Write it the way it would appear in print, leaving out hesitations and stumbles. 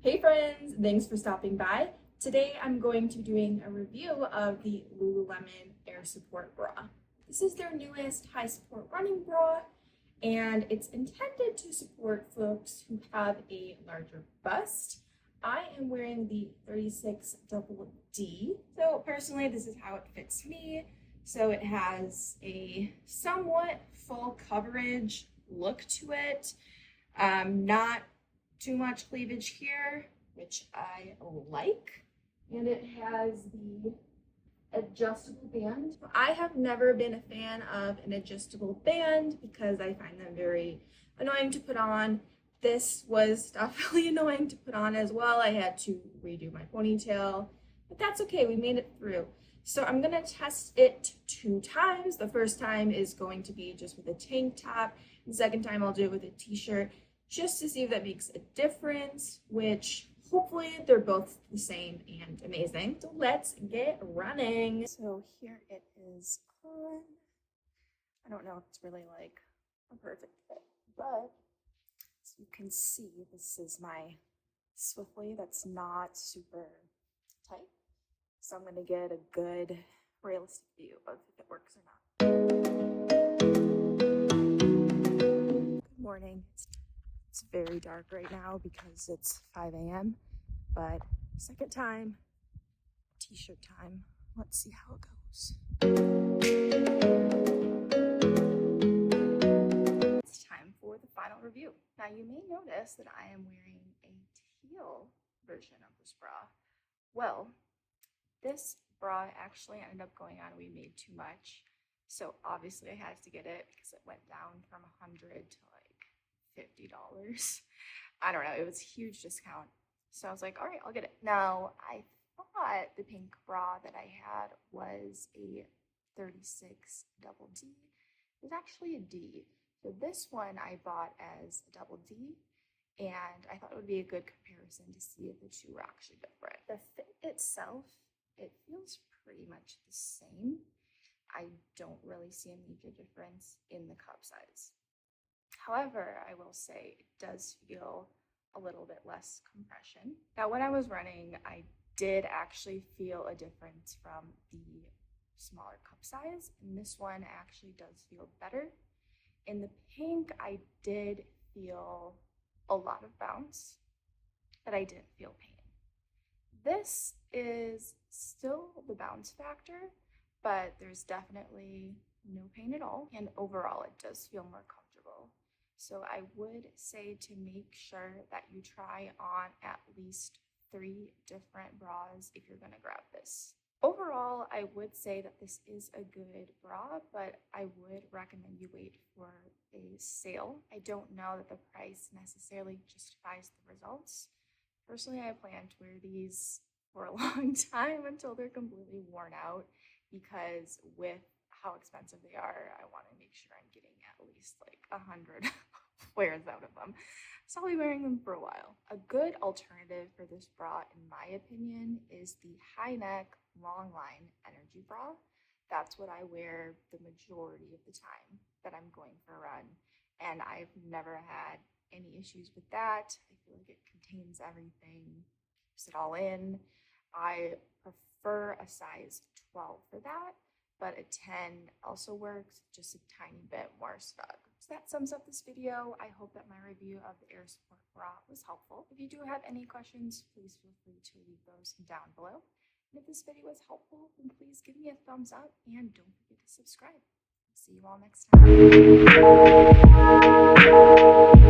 Hey friends, thanks for stopping by. Today I'm going to be doing a review of the Lululemon AirSupport Bra. This is their newest high support running bra, and it's intended to support folks who have a larger bust. I am wearing the 36 double D. So personally, this is how it fits me. So it has a somewhat full coverage look to it. Not too much cleavage here, which I like, and it has the adjustable band. I have never been a fan of an adjustable band because I find them very annoying to put on. This was definitely annoying to put on as well. I had to redo my ponytail, but that's okay, we made it through. So I'm gonna test it 2 times. The first time is going to be just with a tank top. The second time I'll do it with a t-shirt, just to see if that makes a difference, which hopefully they're both the same and amazing. So let's get running. So here it is on. I don't know if it's really like a perfect fit, but as you can see, this is my Swiftly that's not super tight. So I'm gonna get a good realistic view of if it works or not. Good morning. It's very dark right now because it's 5 a.m. But second time, t-shirt time. Let's see how it goes. It's time for the final review. Now you may notice that I am wearing a teal version of this bra. Well, this bra actually ended up going on We Made Too Much. So obviously I had to get it because it went down from $100 to $50. I don't know, it was a huge discount. So I was like, all right, I'll get it. Now, I thought the pink bra that I had was a 36 double D. It was actually a D. So this one I bought as a double D, and I thought it would be a good comparison to see if the two were actually different. The fit itself, it feels pretty much the same. I don't really see a major difference in the cup size. However, I will say it does feel a little bit less compression. Now, when I was running, I did actually feel a difference from the smaller cup size, and this one actually does feel better. In the pink, I did feel a lot of bounce, but I didn't feel pain. This is still the bounce factor, but there's definitely no pain at all, and overall it does feel more comfortable. So I would say to make sure that you try on at least 3 different bras if you're gonna grab this. Overall, I would say that this is a good bra, but I would recommend you wait for a sale. I don't know that the price necessarily justifies the results. Personally, I plan to wear these for a long time until they're completely worn out, because with how expensive they are, I want to make sure I'm getting at least like 100 wears out of them. So I'll be wearing them for a while. A good alternative for this bra, in my opinion, is the high neck, long line energy bra. That's what I wear the majority of the time that I'm going for a run, and I've never had any issues with that. I feel like it contains everything, keeps it all in. I prefer a size 12 for that, but a 10 also works, just a tiny bit more snug. So that sums up this video. I hope that my review of the AirSupport Bra was helpful. If you do have any questions, please feel free to leave those down below. And if this video was helpful, then please give me a thumbs up and don't forget to subscribe. See you all next time.